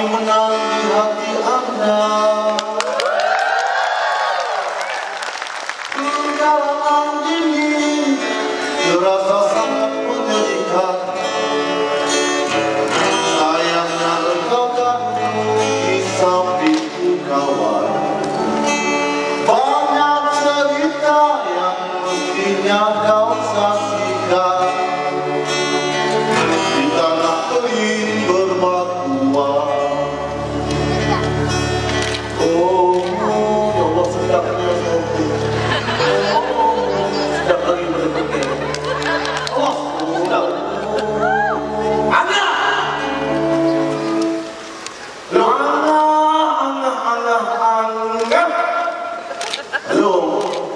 menang di hati Anda. Perjalanan ini terasa sangat menyedihkan. Sayangnya engkau kan di sampingku kawan. Banyak cerita yang mestinya kau saksikan di tanah kering berbatuan. Oh, ya Allah, sedapnya sedap lagi berbeda. Oh, sedap. Anak! Halo,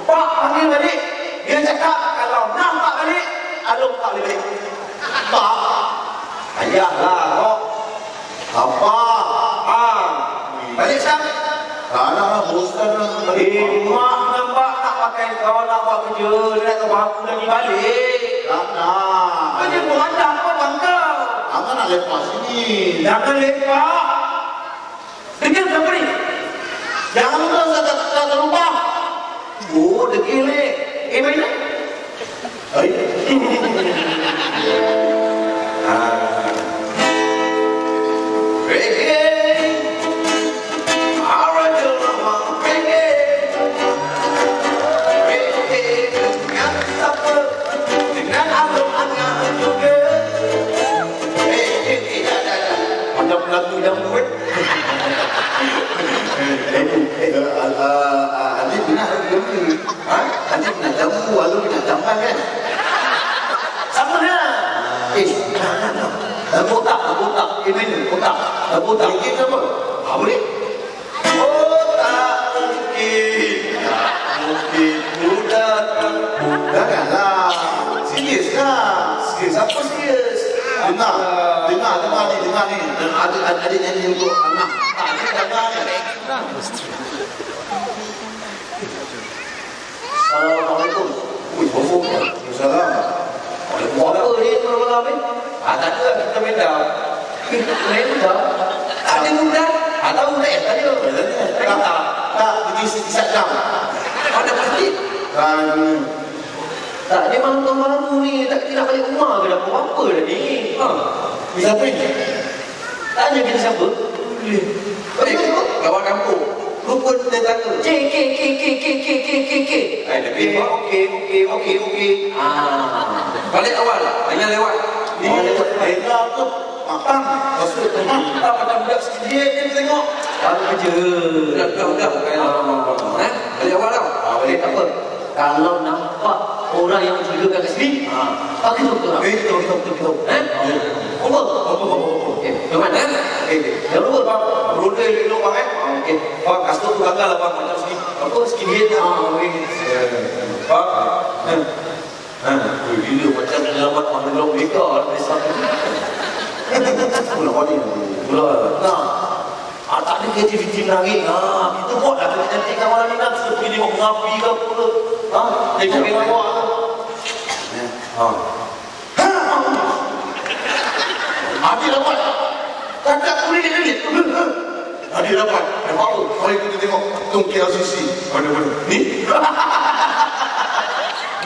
Pak panggil balik. Dia cakap kalau nampak balik, Alung tak boleh balik. Pak, ayahlah kok. Apa? Balik siapa? Tak nak lah, bosan lah. Mak nampak nak pakai kau nak buat kerja. Dia nak tahu aku lagi balik. Tak nak. Kerja pun ada apa bang kau? Jangan nak lepak sini. Jangan lepak. Kerja berapa ni? Jangan lupa tak terlupa. Oh, degil ni. Mana? Hai. Lagu yang buat. Adik pernah jamu? Adik pernah jamu, Alung pernah jamban kan? Sama lah. Botak. Ini botak. Botak. Mungkin apa? Apa ni? Botak mungkin mudah. Janganlah. Serius lah. Serius apa serius? Dengar ni. Adik nyanyi untuk anak. Adik dengar ni. Assalamualaikum. Waalaikumsalam. Apa ni malam ni? Tak ada kita beda. Kita ada muda. Ada muda ya tadi. Tak begini sedang. Ada pasti. Tak, dia malam baru ni, tak kita nak balik rumah ke dah apa dah ni? Siapa ni? Tanya kita siapa? Balik ke kawan kampung. Rukun tetangga. K. Okey. Balik awal, hanya lewat. Dia lewat bela tu. Makan. Masuk rumah. Tak macam budak sikit dia tengok. Baru kerja. Budak. Balik awal tau. Balik tak apa. Kalau nampak orang yang mencurigakan kat sini, bagi tahu kita orang. Kita. Apa? Okey, mana? Jangan lupa bang, berunding dulu bang Okey. Bang, kasut tu gagal lah bang macam sini. Apa skinhead tu? Bang. Dia macam penyelamat orang mereka dari sana. Pulau ni. Nah. Tak ada kreativiti menangis. Kita buat lah cantik-cantik malam ni kan. Kita pergi tengok mengapi ke apa ke. Tengok memang buat tu. Adik dapat. Kakak kulit ni. Adik dapat. Nampak apa? Mari kita tengok tungki LCC. Mana? Ni?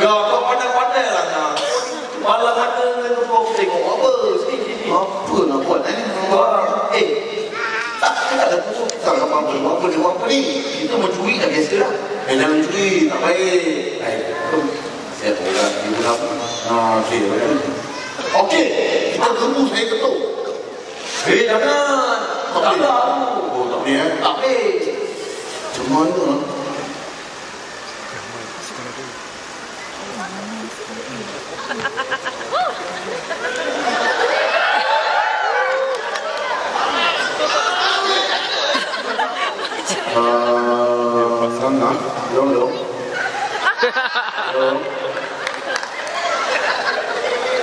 Ya, kau pandai-pandai lah. Malam ada kau tengok apa? Sini. Apa nak buat ni? Tak ada pusuk. Tak apa ni. Kita mencuri dah biasa dah. Jangan mencuri. Tak baik. Saya orang ibu apa? Okey. Kita tunggu saya ketuk. Jangan. Tak tahu. Tak boleh Tak boleh. Macam mana? Long.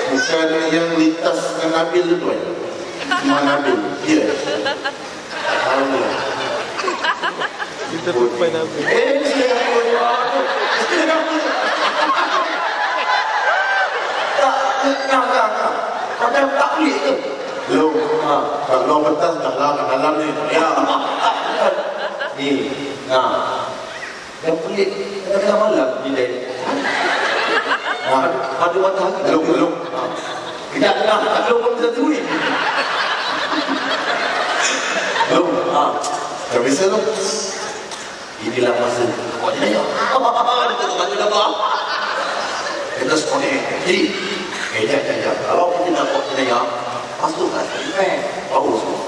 Bukan yang lintas dengan Nabil tu kan? Mana Nabil? Ya. Kita lupa Nabil. Tak. Macam tak pelik tu. Belum. Kalau betas dah lah kat dalam ni. Ya. Ni. Yang pelik tengah malam ni dah. Ada matahari. Belum. Kejap dah. Belum pun bisa tunggu ni. Belum. Dah biasa tu. Inilah masa. Kau ni dah. Kita tu baju dah bang. Kita sekolah ni. Jadi. Jangan. Kalau kita nak buat jenayah, masukkan sampai bau semua.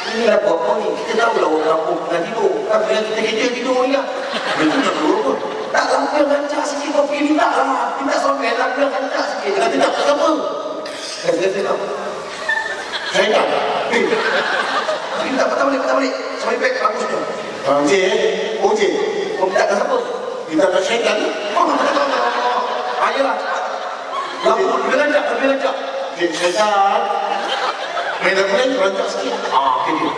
Inilah buat kau ni. Kita tahu lah orang kampung tengah tidur. Kan bila kita kerja tidur ni lah. Itu tak perlu pun. Tak lampion rancak sikit kau pergi minta lah. Minta sampai lampion rancak sikit. Dia kata tak apa. Saya tak. Saya tak. Minta patah balik. Sampai baik bagus tu. Encik. Kau minta ke siapa? Minta ke syaitan ni? Ayolah. Lebih rancak. Syaitan. Minta boleh rancak sikit. Okey dia.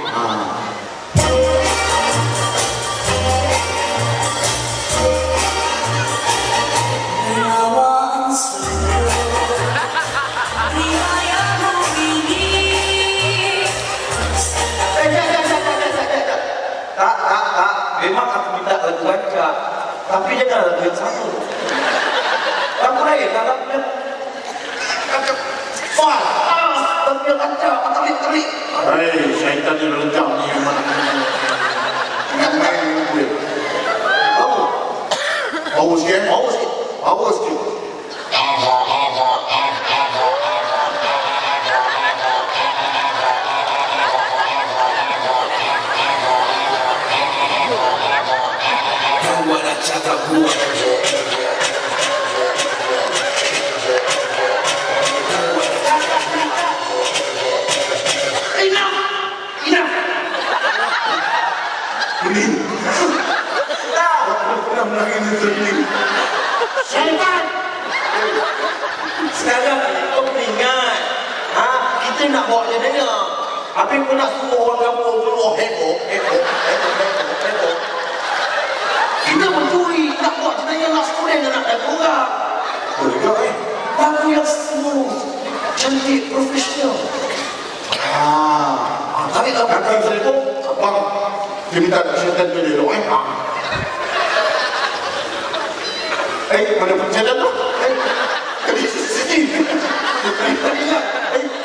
Tak. Memang aku minta lagu rancak. Tapi jangan lagu yang sama. Lagu lain lah lagu yang fal. Lagu yang rancak. Talik. Hei, syaitan yang rancak ni memang. Yang main ni boleh. Bau sikit. Syaitan. Sekarang kau ingat, kita nak bawa jenayah. Habis kau nak suruh orang kampung keluar heboh. Kita mencuri, nak bawa jenayah, nak student, nak ada orang. Lagu yang smooth, cantik, profesional. Tapi kalau kata itu, abang dia minta syaitan tu dia elok. Mana pencadang tu? Sini.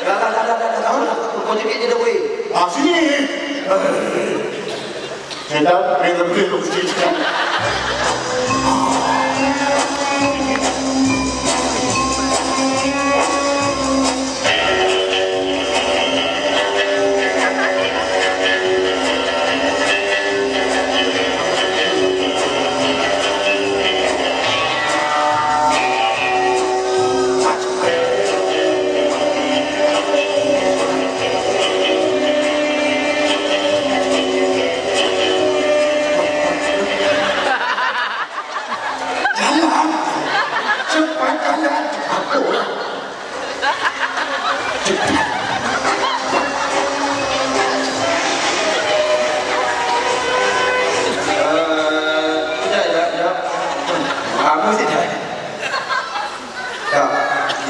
Dah. Kau cekik je dah boleh. Sini. Syaitan, main lebih tu kecil-kecil.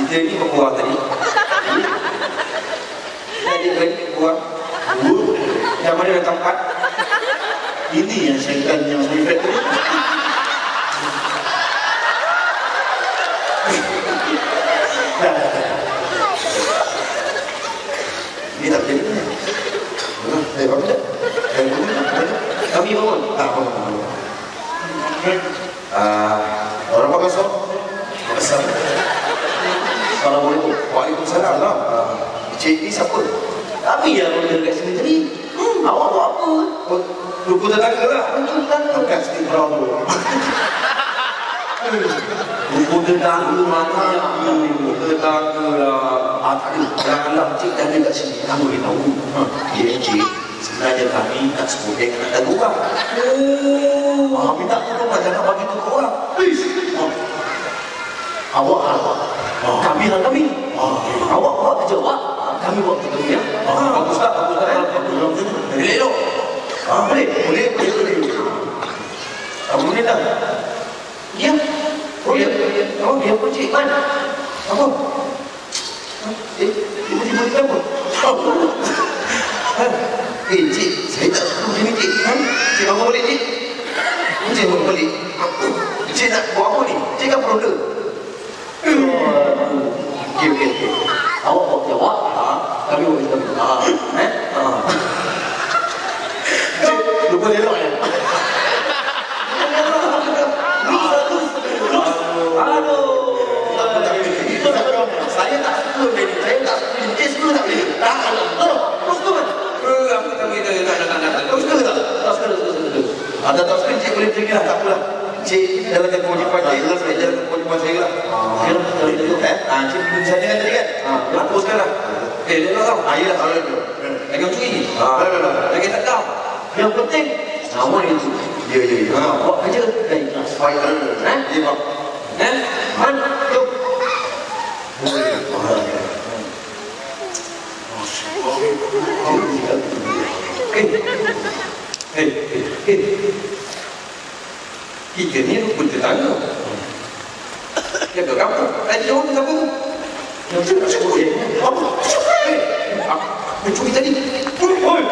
Kita ni berbuah tadi. Jadi lagi buah. Yang mana ada tempat? Ini yang syaitan yang saya tadi. Ini tak jadi. Apa dah? Kami bangun. Orang apa kasar? Assalamualaikum. Waalaikumsalam. Cik ni siapa? Kami yang boleh dekat sini tadi. Awak buat apa? Lupa tetangga lah. Bukan sini berang dulu. Lupa tetangga mana? Lupa tetangga lah. Tak ada. Janganlah cik dah dekat sini. Kamu boleh tahu. Ya cik. Sebenarnya kami nak sebutkan nak ada orang. Minta tolong lah. Jangan bagi tu ke orang. Please. Awak kami hal kami. Awak buat kerja awak, kami buat kerja kami ya. Bagus tak? Bagus tak? Boleh elok. Boleh. Boleh tak? Ya. Boleh. Oh, dia pun cik kan? Apa? Tiba-tiba dia apa? Cik, saya tak suka macam ni cik. Cik bangun balik cik. Cik bangun balik. Cik nak buat apa ni? Cik kan peronda. Okey. Awak buat jawab. Kami buat kita. Cik, lupa elok ya? Saya tak suka ni. Saya tak suka ni. Cik suka tak boleh? Tak. Terus suka kan? Aku tak boleh. Terus suka tak? Tak suka. Ada tak suka cik boleh pergi lah. Tak apalah. Cik jalankan kewajipan cik lah. Saya jalankan kewajipan saya lah. Okey lah. Kalau itu kan. Cik belum saja kan tadi kan? Aku sekarang. Dia lah tau. Yelah. Lagi macam ni. Lagi tak tahu. Yang penting. Sama itu. Ya. Buat kerja. Dan ikhlas. Baik. Ya bang. Man. Jom. Kita ni rukun tetangga. Jaga kampung. Tadi orang siapa tu? Yang cakap apa? Mencuri tadi. Oi.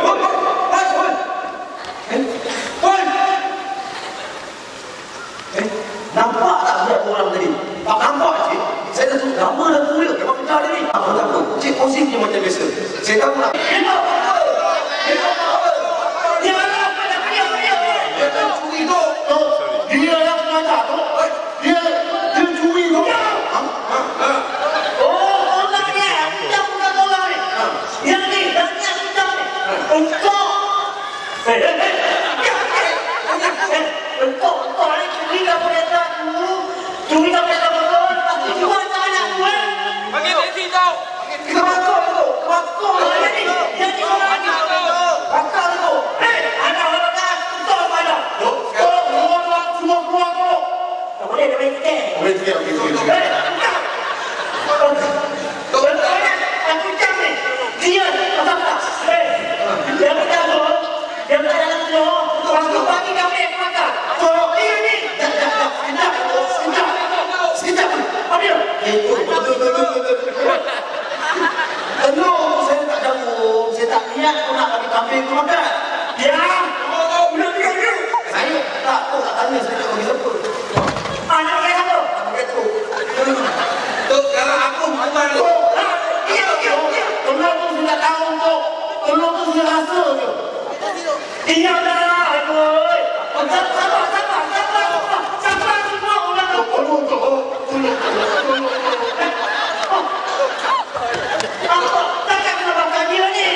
Nampak tak budak orang tadi? Tak nampak cik. Saya dah tahu nama dah tahu dia. Memang kejar dia ni. Apa tak apa. Cik posisi je macam biasa. Saya tahu nak. Dia yang sengaja tu. Dia curi tu. Orang ni. Dia bukan orang ni. Yang ni. Yang sengaja ni. Engkau. Engkau ni curi kamu datang tu. Curi kamu datang betul. Aku jual anak tu. Bagi besi tau. Kebakar tu. Yang ni orang ni. Bakar tu. Anak orang dah. Engkau mana? Semua keluar tu. Tak boleh dia main tiket. Boleh tiket. Aku jam ni. Dia pasal tak? Dia berjalan. Dia berjalan tu. Waktu pagi kami makan. Dia ni. Sekejap. Apa dia? Telur saya tak jauh. Saya tak niat pun nak bagi kambing tu makan. Dia. Saya tak tanya saya nak bagi siapa. Anak dia satu. Tu kalau aku memang Dia. Telur tu sudah tahu tu. Telur tu sudah rasa je. Dia dah. Aduh. Sabar semua orang tu. Telur tu. Apa? Takkan kena bakar dia ni.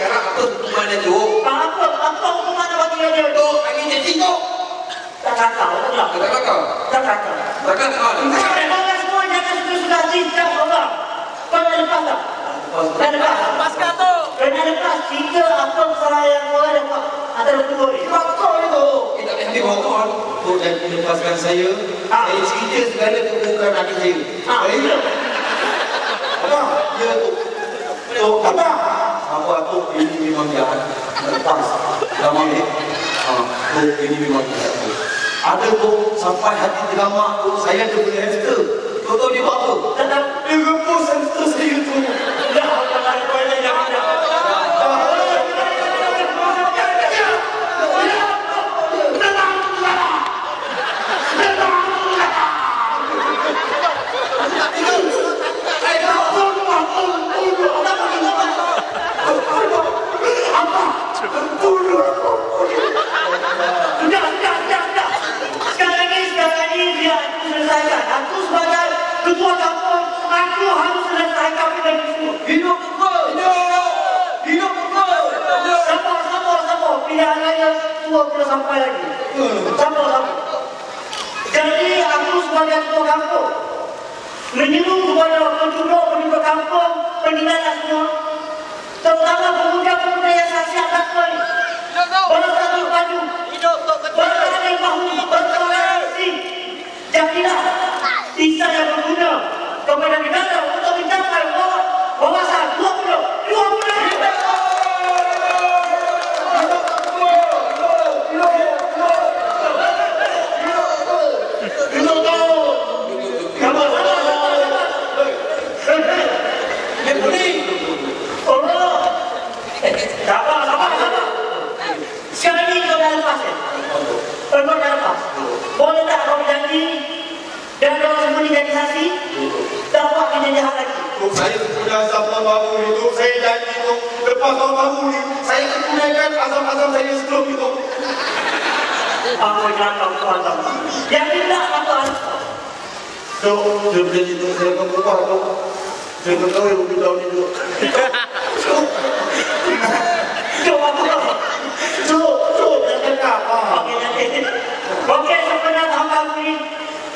sekarang apa hukuman dia tu? Apa hukuman nak bagi dia tu? Bagi dia cinta. Tak tahu tak? Tak kakak. Takkan Orang semua jangan sudah cinta orang. Kau nak lepas tak? Dah lepas. Lepaskan tu. Kena lepas jika apa kesalahan yang kau dapat antara kedua ni. Bakar dia tu. Kita boleh ambil bawah tu dan lepaskan saya. Saya cerita segala keburukan adik saya. Baik. Abang, dia tu. Abang. Apa tu ini memang jahat. Lepas. Lama ni. Tu ini memang jahat. Ada tu sampai hati tergamak tu saya tu beli hamster. Kau dia buat apa? Tetap. Dia rebus hamster saya tu. Dah, jangan. Sekarang ni biar aku selesaikan. Aku sebagai ketua kampung, aku harus selesaikan benda itu. Hidup betul. Sabar. Pilihan raya tua belum sampai lagi. Sabar. Jadi aku sebagai ketua kampung menyuruh kepada penduduk kampung, peninggalan semua, terutama pemuda-pemuda yang siap lakukan ni. Bersatu padu, bersaling bahu, bertoleransi. Jadilah sisa yang berguna Boleh. Oh. Sabar. Sekarang ni kau dah lepas ya? Kau dah lepas. Boleh tak kau berjanji dan kau sembunyi dari saksi? Tak buat perjanjian lagi. Saya sudah zaman baru itu, saya janji itu lepas tahun baru ni, saya akan tunaikan azam-azam saya sebelum itu. Aku jangan kau azam. Yang tidak aku azam. So, saya berjanji itu saya akan berubah tu. Saya akan tahu yang lebih tahun itu. Coba apa? Jangan apa? Okey, sebenarnya hamba ini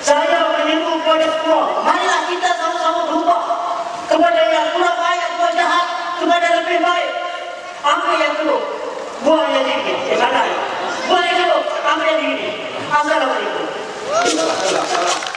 saya menyeru kepada semua. Marilah kita sama-sama berubah kepada yang kurang baik, kepada jahat, kepada lebih baik. Ambil yang dulu, buang yang ini. Buang yang dulu, ambil yang ini. Assalamualaikum. Salah.